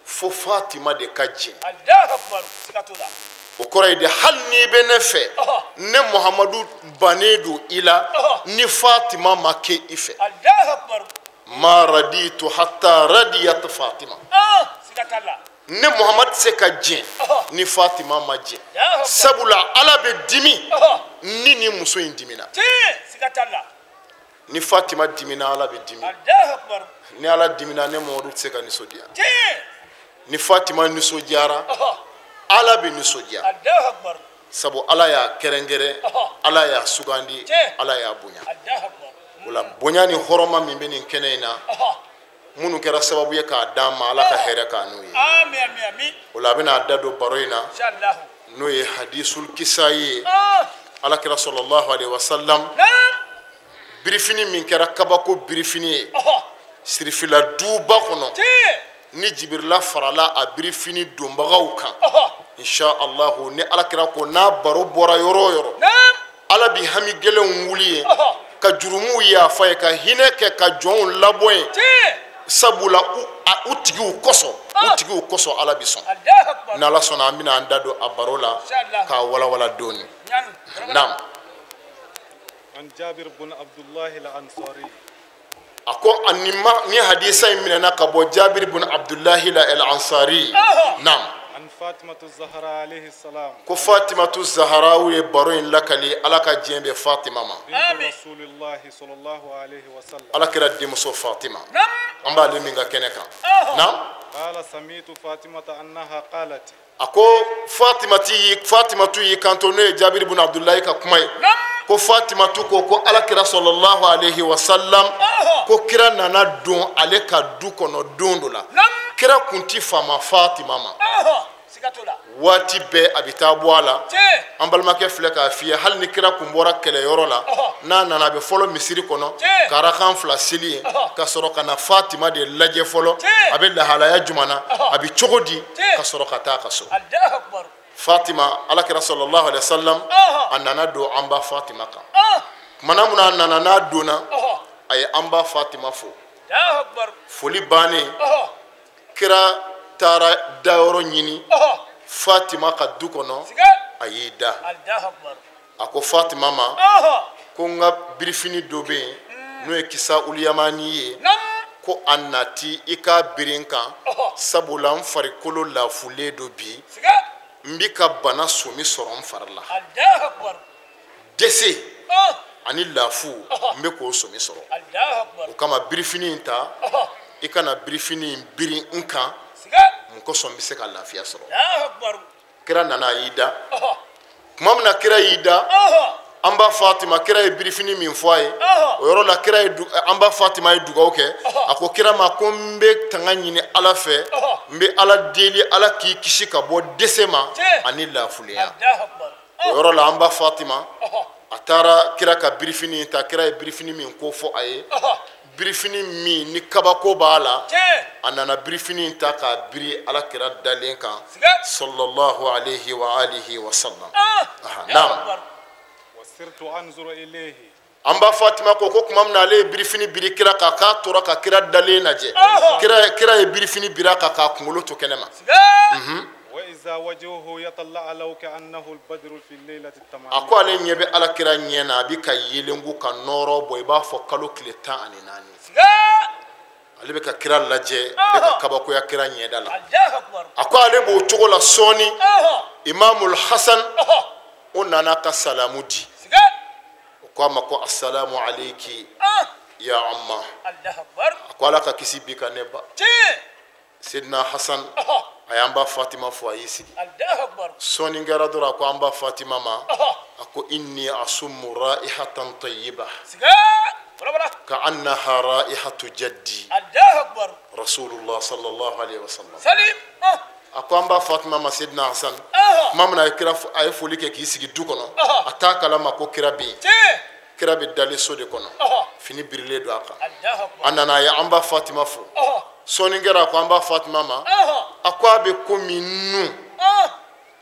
fo Fatima de ka jɛn o kɔrɔ ye de hali n'i bɛ ne fɛ ne Muhamadu bannen don i la ni Fatima ma kɛ i fɛ ma raditu hatta radiyat Fatima ne Muhamadu tɛ se ka jɛn ni Fatima ma jɛn sabula ala bɛ dimi ni nin muso in dimina ni Fatima dimina ala bɛ dimi ni ala dimina ne Muhamadu tɛ se ka nisɔndiya ni Fatima nisɔndiyara ala bɛ nisɔndiya sabu ala y'a kɛrɛnkɛrɛn ala y'a sugandi ala y'a bonya o la bonya ni hɔrɔma min bɛ nin kɛnɛ in na minnu kɛra sababu ye k'a d'an ma ala ka hɛrɛ k'a n'u ye o la a bɛna da don baro in na n'o ye hadisul kisa ye alakira sallallahu alaihi wasallam birifini min kɛra kabako birifini ye sirifila duba kɔnɔ ni jibirila farala a birifini donbagaw kan insha allahu ni alakira ko n'a baro bɔra yɔrɔ o yɔrɔ ala bi hami gɛlɛnw wuli ye ka jurumuw yafa ye ka hinɛ kɛ ka jɔnw labɔ ye sabula u tigiw kɔsɔn ala bi sɔn n'ala sɔnna an bɛna an da don a baro la k'a walawala dɔɔni naam عن جابر بن عبد الله الأنصاري أكو أني حديثا من أكبر جابر بن عبد الله الأنصاري نعم عن فاطمة الزهراء عليه السلام كو فاطمة الزهراء ويبروين لك لي على كجيم بفاطمة ما بنت رسول الله صلى الله عليه وسلم على كرا ديمسو فاطمة أم بالي مينغا كنكا نعم قال سميت فاطمة أنها قالت أكو فاطمة كانتوني جابر بن عبد الله كماي ko Fatima tu ko ala kira sallallahu alayhi wa sallam ko kira nana don ale ka du kono don do la kira kunti fama Fatima ma wati be abita boala an balmakɛ filɛ k'a fiyɛ hali ni kira kun bɔra kɛlɛ yɔrɔ la n'a nana bɛ fɔlɔ misiri kɔnɔ karakan fila seli ye ka sɔrɔ ka na Fatima de lajɛ fɔlɔ a bɛ lahalaya jumana a bɛ cogo di ka sɔrɔ ka taa ka so Fatima ala kira sallallahu alaihi wasallam anana do amba Fatima kan mana muna nana na dona ay amba Fatima fo foli bane kira tara dawro nyini Fatima ka du kono ayida ako Fatima ma ko nga birifini dobe no e kisa uliyamani ye ko annati ika birinka sabulan farikolo la fule do bi mbika bana somi soron farla dese ani lafu mbe ko somi soro o kama birifini nta ikana birifini birin nka mko sombi se ka lafiya soro kira nana yida kuma mina kira yida amba Fatima kira e birifini min foye o yoro la kira amba Fatima e dugaw ke ako kira ma ko mbe tanga nyini ala fe mbe ala deli ala ki kisi ka bo desema ani la fuliya o yoro la amba Fatima atara kira ka birifini ta kira e birifini min ko fo aye birifini min ni kabako bala anana birifini ta ka biri ala kira dalen kan sallallahu alayhi wa alihi wa sallam naam سرت أنظر إليه amba Fatima ko kuma mna le birifini biri kira ka tora ka kira dale naje kira e birifini bira ka kungolo to kenema وإذا وجهه يطلع لو كأنه البدر في الليلة التمام ako ale nyebe ala kira nyena bi ka yelengu ka noro boy ba fo kalo kleta ani nani ale be ka kira laje be ka kabako ya kira nyeda la ako ale bo chogo la soni Imamul Hasan onana ka salamudi kwama ko assalamu alayki ya amma ko ala ka kisi bi ka neba sidna Hasan ayamba Fatima fo ayisi soni ngara dora ko amba Fatima ma ako inni asummu raihatan tayyibah ka annaha raihatu jaddi rasulullah sallallahu alaihi wasallam akwamba Fatima ma sidna Hasan mamna kira ay foli ke ki sigi du kono ataka la mako kira bi dali so de kono fini birile do aka anana ya amba Fatima fo soni ngara ko amba Fatima ma akwa be ko minnu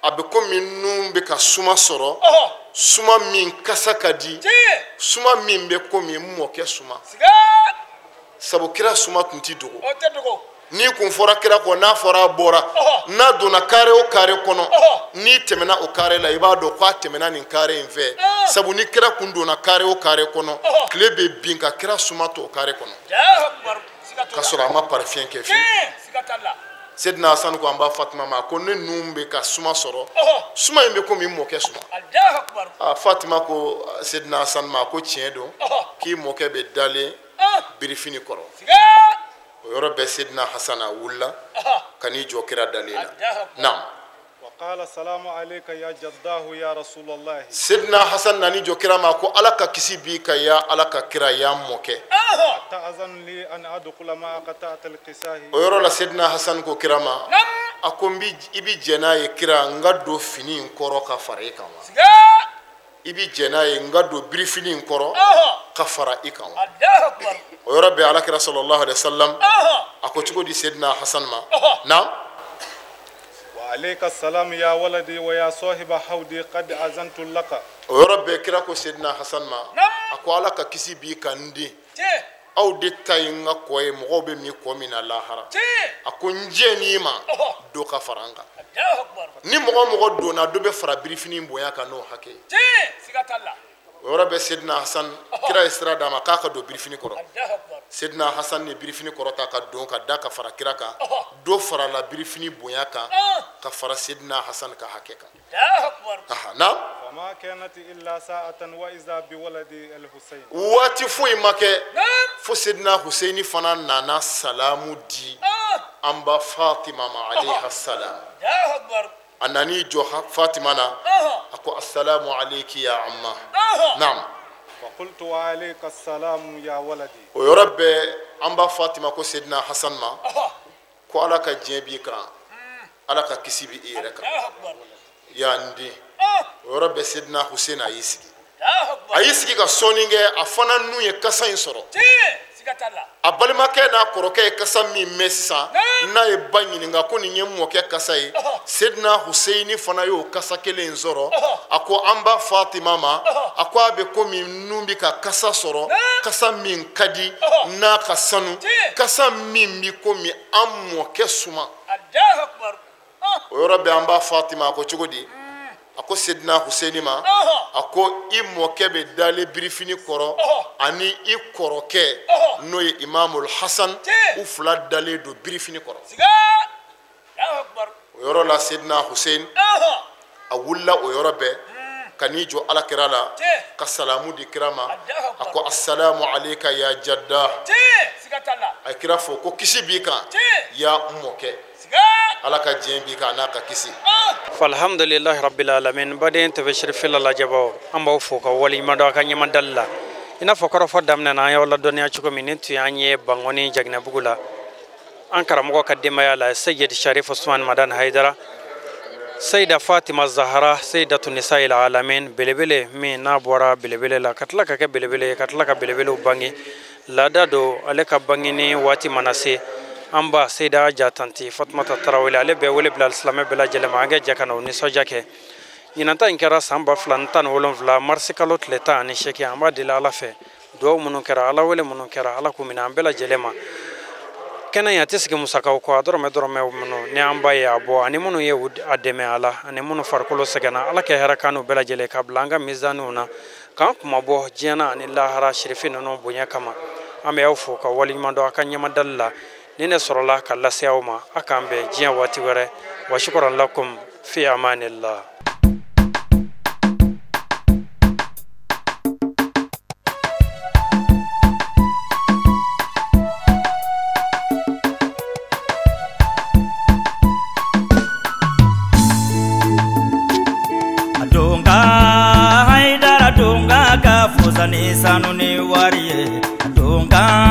abe ko minnu be ka suma soro suma min kasakadi suma min be ko min mo ke suma sabu kira suma tunti dogo ni kun fora kira ko na fora bora na dona kare o kare kono ni temena o kare la ibado kwa temena ni kare inve sabu ni kira kun dona kare o kare kono klebe binka kira sumato o kare kono kasura ma parfien ke fi Sidna Hasan ko amba Fatima ma ko ne numbe ka suma soro suma imbe ko mi mo ke suma Fatima ko Sidna Hasan ma ko tiedo ki mo ke be dale birifini koro yoro be Sidna Hasana wulla kani jokira dalila nam وقال السلام عليك يا جداه يا رسول الله Sidna Hasan nani jokira ma ko alaka kisi bi ka ya alaka kira ya moke تأذن لي أن أدخل ما قطعت القساه yoro la Sidna Hasan ko kira ma akombi ibi jena ye kira ngado fini nkoro ka fare kama ibi jena ye nga do birifini nkoro ka fara i kan Allahu akbar o yɔrɔ bɛ alakira sallallahu alaihi wasallam a ko cogo di Seydina Hasan ma na وعليك السلام يا ولدي ويا صاحب حودي قد أذنت لك o yɔrɔ bɛ kira ko Seydina Hasan ma a ko ala ka kisi bi kan di aw de ta ye nga ko ye mɔgɔw bɛ mi ko min na lahara a ko nje ni ma do ka fara an kan Allahu akbar ni mɔgɔ donna do bɛ fara birifini bonya kan n'o hakɛ sigatalla o yɔrɔ bɛ Seydina Hasan kira ye sira d'a ma k'a ka don birifini kɔrɔ Allahu akbar Seydina Hasan ni birifini kɔrɔ ta ka don ka da ka fara kira kan do fara la birifini bonya kan ka fara Seydina Hasan ka hakɛ kan Allahu akbar aha na وما كانت إلا ساعة وإذا بولدي الحسين waati foyi ma kɛ fo Seydina Huseini fana nana salamu di an ba Fatima ma alayha salam Allahu akbar a nani jɔ Fatima na a ko assalamu alayki ya amma naam فقلت وعليك السلام يا ولدي o yɔrɔ bɛɛ an ba Fatima ko Seydina Hasan ma ko ala ka diɲɛ b'i kan ala ka kisi bi i yɛrɛ kan Allahu akbar ya n den o yɔrɔ bɛɛ Seydina Husein a y'i sigi Allahu akbar a y'i sigi ka sɔnni kɛ a fana nun ye kasa in sɔrɔ sigatalla a balimakɛ n'a kɔrɔkɛ ye kasa min mɛn sisan n'a ye ba ɲininka ko nin ye mɔkɛ kasa ye Seydina Huseini fana y'o kasa kelen in sɔrɔ a ko an ba Fatima ma a ko a bɛ komi nun bɛ ka kasa sɔrɔ kasa min ka di n'a ka sanu kasa min bɛ komi an mɔkɛ suma Allahu akbar o yɔrɔ bɛ an ba Fatima a ko cogo di a ko Seydina Huseini ma a ko i mɔkɛ bɛ dalen birifini kɔrɔ ani i kɔrɔkɛ n'o ye Imamul Hasan u fila dalen don birifini kɔrɔ siga Allahu akbar o yɔrɔ la Seydina Husein a wulila o yɔrɔ bɛɛ ka n'i jɔ alakira la ka salamu di kira ma a ko assalamu alayka ya jadda sigatalla a ye kira fɔ ko kisi b'i kan ya mɔkɛ siga ala ka diɲɛ b'i kan n'a ka kisi falhamdulillahi rabbil alamin baden tebe shirfila la jabo an b'aw fo ka waliɲuman dɔn a ka ɲɛmadali la i n'a fɔ kɔrɔfɔ daminɛ na an y'aw ladɔnniya cogo min nin tun y'an ye Bangoni Jaginɛbugu la an karamɔgɔ ka denbaya la Seyid Sharif Usman Madan Haidara Seyida Fatima Zahra Seyidatu Nisa'il Alamin belebele min n'a bɔra belebele la ka tila ka kɛ belebele ka tila ka belebelew bange laada do ale ka bangeni waati mana se an ba Seyida Jatanti Fatumata Tarawele ale bɛ wele bila silamɛ bɛɛ lajɛlen ma an ka jɛ ka na o nisɔndiya kɛ ɲinanta in kɛra san 2017 marisi kalo tile 18 an b'a deli ala fɛ duwawu minnu kɛra ala wele minnu kɛra ala k'u minɛ an bɛɛ lajɛlen ma kɛnɛ in a tɛ sigi musakaw kɔ a dɔrɔmɛ minnu ni an ba ye a bɔ ani minnu ye a dɛmɛ a la ani minnu farikolo sɛgɛnna ala kɛ hɛrɛ kan n'u bɛɛ lajɛlen ka bila an ka mizaniw na k'an kuma bɔ diɲɛ na ani lahara shirifi ninnu bonya kama an bɛ aw fo ka waliɲuman dɔn a ka ɲɛmadali la ni ne sɔrɔla ka lase aw ma a k'an bɛn diɲɛ waati wɛrɛ wa shukran lakum fi amanillah. Haidara dunga ka fuzani sanu ni wariye dunga